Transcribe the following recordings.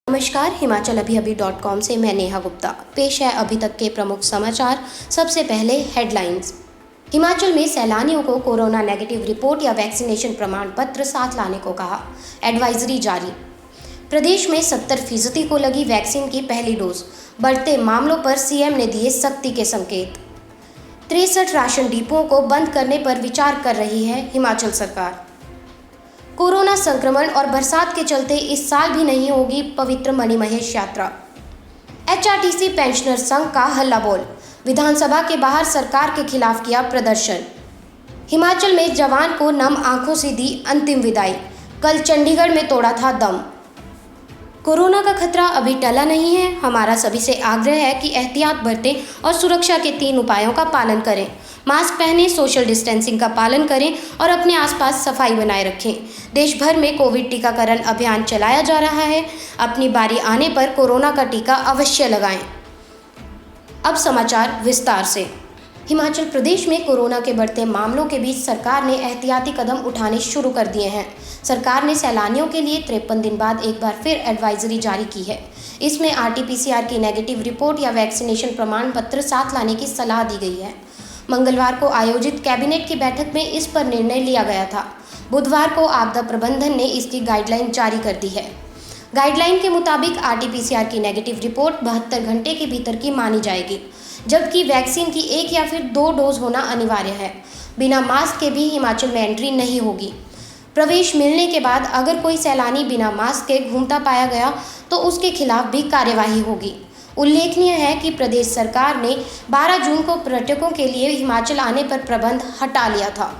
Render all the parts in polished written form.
नमस्कार, हिमाचल अभी से मैं नेहा गुप्ता। पेश है अभी तक के प्रमुख समाचार। सबसे पहले हेडलाइंस। हिमाचल में सैलानियों को कोरोना नेगेटिव रिपोर्ट या वैक्सीनेशन प्रमाण पत्र साथ लाने को कहा। एडवाइजरी जारी। प्रदेश में 70% को लगी वैक्सीन की पहली डोज। बढ़ते मामलों पर सीएम ने दिए सख्ती के संकेत। 63 राशन डिपोओं को बंद करने पर विचार कर रही है हिमाचल सरकार। कोरोना संक्रमण और बरसात के चलते इस साल भी नहीं होगी पवित्र मणिमहेश यात्रा। एचआरटीसी पेंशनर संघ का हल्ला बोल। विधानसभा के बाहर सरकार के खिलाफ किया प्रदर्शन। हिमाचल में जवान को नम आंखों से दी अंतिम विदाई। कल चंडीगढ़ में तोड़ा था दम। कोरोना का खतरा अभी टला नहीं है। हमारा सभी से आग्रह है कि एहतियात बरतें और सुरक्षा के 3 उपायों का पालन करें। मास्क पहनें, सोशल डिस्टेंसिंग का पालन करें और अपने आसपास सफाई बनाए रखें। देश भर में कोविड टीकाकरण अभियान चलाया जा रहा है। अपनी बारी आने पर कोरोना का टीका अवश्य लगाएं। अब समाचार विस्तार से। हिमाचल प्रदेश में कोरोना के बढ़ते मामलों के बीच सरकार ने एहतियाती कदम उठाने शुरू कर दिए हैं। सरकार ने सैलानियों के लिए 53 दिन बाद एक बार फिर एडवाइजरी जारी की है। इसमें आरटी-पीसीआर की नेगेटिव रिपोर्ट या वैक्सीनेशन प्रमाण पत्र साथ लाने की सलाह दी गई है। मंगलवार को आयोजित कैबिनेट की बैठक में इस पर निर्णय लिया गया था। बुधवार को आपदा प्रबंधन ने इसकी गाइडलाइन जारी कर दी है। गाइडलाइन के मुताबिक आरटी-पीसीआर की नेगेटिव रिपोर्ट 72 घंटे के भीतर की मानी जाएगी, जबकि वैक्सीन की 1 या फिर 2 डोज होना अनिवार्य है। बिना मास्क के भी हिमाचल में एंट्री नहीं होगी। प्रवेश मिलने के बाद अगर कोई सैलानी बिना मास्क के घूमता पाया गया तो उसके खिलाफ भी कार्यवाही होगी। उल्लेखनीय है कि प्रदेश सरकार ने 12 जून को पर्यटकों के लिए हिमाचल आने पर प्रतिबंध हटा लिया था।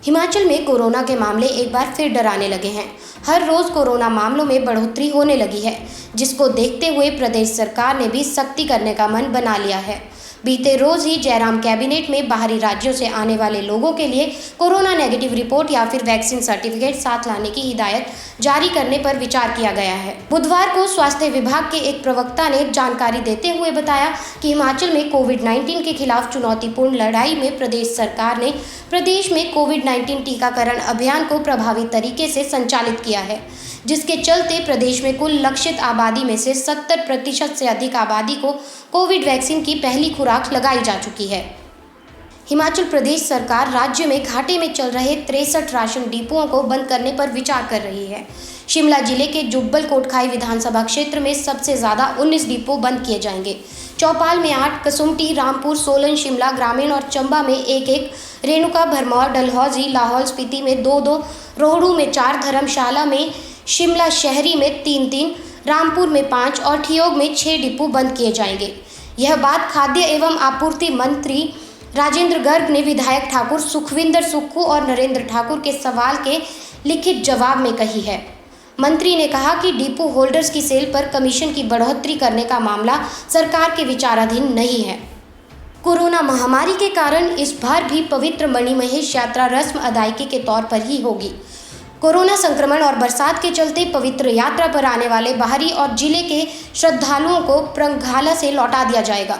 हिमाचल में कोरोना के मामले एक बार फिर डराने लगे हैं। हर रोज कोरोना मामलों में बढ़ोतरी होने लगी है, जिसको देखते हुए प्रदेश सरकार ने भी सख्ती करने का मन बना लिया है। बीते रोज ही जयराम कैबिनेट में बाहरी राज्यों से आने वाले लोगों के लिए कोरोना नेगेटिव रिपोर्ट या फिर वैक्सीन सर्टिफिकेट साथ लाने की हिदायत जारी करने पर विचार किया गया है। बुधवार को स्वास्थ्य विभाग के एक प्रवक्ता ने जानकारी देते हुए बताया कि हिमाचल में कोविड-19 के खिलाफ चुनौतीपूर्ण लड़ाई में प्रदेश सरकार ने प्रदेश में कोविड-19 टीकाकरण अभियान को प्रभावी तरीके से संचालित किया है, जिसके चलते प्रदेश में कुल लक्षित आबादी में से 70% से अधिक आबादी को कोविड वैक्सीन की पहली खुराक लगाई जा चुकी है। हिमाचल प्रदेश सरकार राज्य में घाटे में चल रहे 63 राशन डिपोओं को बंद करने पर विचार कर रही है। शिमला जिले के जुब्बल कोटखाई विधानसभा क्षेत्र में सबसे ज़्यादा 19 डिपो बंद किए जाएंगे। चौपाल में 8, कसुम्पटी, रामपुर, सोलन, शिमला ग्रामीण और चंबा में 1-1, रेणुका, भरमौर, डलहौजी, लाहौल स्पीति में 2-2, रोहडू में 4, धर्मशाला में, शिमला शहरी में 3-3, रामपुर में 5 और ठियोग में 6 डिपो बंद किए जाएंगे। यह बात खाद्य एवं आपूर्ति मंत्री राजेंद्र गर्ग ने विधायक ठाकुर सुखविंदर सुक्खू और नरेंद्र ठाकुर के सवाल के लिखित जवाब में कही है। मंत्री ने कहा कि डिपो होल्डर्स की सेल पर कमीशन की बढ़ोतरी करने का मामला सरकार के विचाराधीन नहीं है। कोरोना महामारी के कारण इस बार भी पवित्र मणिमहेश यात्रा रस्म अदायगी के तौर पर ही होगी। कोरोना संक्रमण और बरसात के चलते पवित्र यात्रा पर आने वाले बाहरी और जिले के श्रद्धालुओं को प्रंघाला से लौटा दिया जाएगा।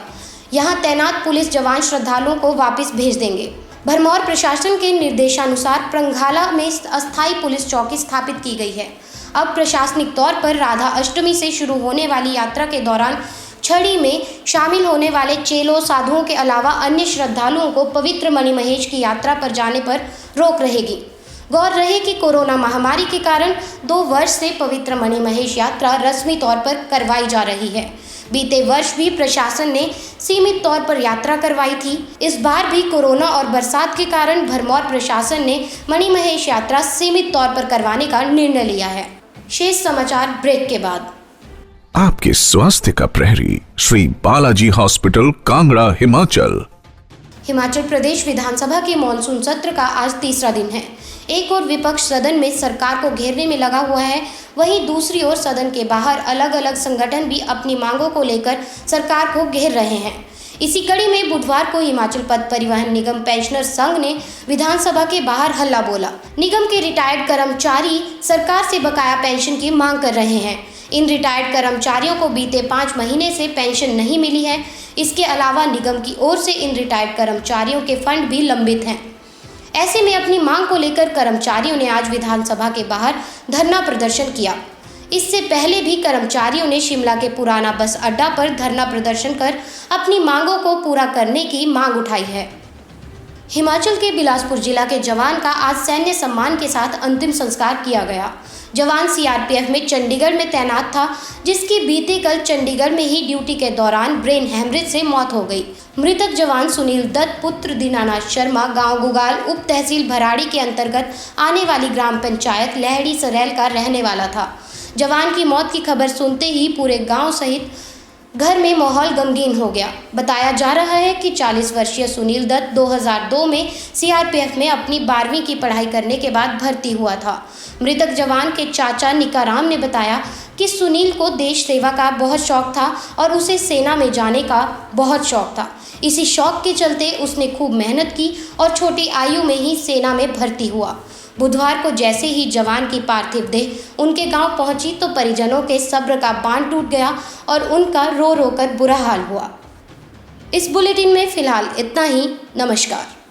यहां तैनात पुलिस जवान श्रद्धालुओं को वापस भेज देंगे। भरमौर प्रशासन के निर्देशानुसार प्रंघाला में अस्थायी पुलिस चौकी स्थापित की गई है। अब प्रशासनिक तौर पर राधा अष्टमी से शुरू होने वाली यात्रा के दौरान छड़ी में शामिल होने वाले चेलों, साधुओं के अलावा अन्य श्रद्धालुओं को पवित्र मणिमहेश की यात्रा पर जाने पर रोक रहेगी। गौर रहे कि कोरोना महामारी के कारण 2 वर्ष से पवित्र मणिमहेश यात्रा रस्मी तौर पर करवाई जा रही है। बीते वर्ष भी प्रशासन ने सीमित तौर पर यात्रा करवाई थी। इस बार भी कोरोना और बरसात के कारण भरमौर प्रशासन ने मणिमहेश यात्रा सीमित तौर पर करवाने का निर्णय लिया है। शेष समाचार ब्रेक के बाद। आपके स्वास्थ्य का प्रहरी श्री बालाजी हॉस्पिटल, कांगड़ा, हिमाचल। हिमाचल प्रदेश विधानसभा के मॉनसून सत्र का आज तीसरा दिन है। एक ओर विपक्ष सदन में सरकार को घेरने में लगा हुआ है, वहीं दूसरी ओर सदन के बाहर अलग अलग संगठन भी अपनी मांगों को लेकर सरकार को घेर रहे हैं। इसी कड़ी में बुधवार को हिमाचल पथ परिवहन निगम पेंशनर संघ ने विधानसभा के बाहर हल्ला बोला। निगम के रिटायर्ड कर्मचारी सरकार से बकाया पेंशन की मांग कर रहे हैं। इन रिटायर्ड कर्मचारियों को बीते 5 महीने से पेंशन नहीं मिली है। इसके अलावा निगम की ओर से इन रिटायर्ड कर्मचारियों के फंड भी लंबित हैं। ऐसे में अपनी मांग को लेकर कर्मचारियों ने आज विधानसभा के बाहर धरना प्रदर्शन किया। इससे पहले भी कर्मचारियों ने शिमला के पुराना बस अड्डा पर धरना प्रदर्शन कर अपनी मांगों को पूरा करने की मांग उठाई है। हिमाचल के बिलासपुर जिला के जवान का आज सैन्य सम्मान के साथ अंतिम संस्कार किया गया। जवान सीआरपीएफ में चंडीगढ़ में तैनात था, जिसकी बीते कल चंडीगढ़ में ही ड्यूटी के दौरान ब्रेन हेमरेज से मौत हो गई। मृतक जवान सुनील दत्त पुत्र दीनानाथ शर्मा गांव गुगाल उप तहसील भराड़ी के अंतर्गत आने वाली ग्राम पंचायत लहड़ी सरेल का रहने वाला था। जवान की मौत की खबर सुनते ही पूरे गाँव सहित घर में माहौल गमगीन हो गया। बताया जा रहा है कि 40 वर्षीय सुनील दत्त 2002 में सीआरपीएफ में अपनी 12वीं की पढ़ाई करने के बाद भर्ती हुआ था। मृतक जवान के चाचा निकाराम ने बताया कि सुनील को देश सेवा का बहुत शौक था और उसे सेना में जाने का बहुत शौक था। इसी शौक के चलते उसने खूब मेहनत की और छोटी आयु में ही सेना में भर्ती हुआ। बुधवार को जैसे ही जवान की पार्थिव देह उनके गांव पहुंची तो परिजनों के सब्र का बांध टूट गया और उनका रो रो कर बुरा हाल हुआ। इस बुलेटिन में फिलहाल इतना ही। नमस्कार।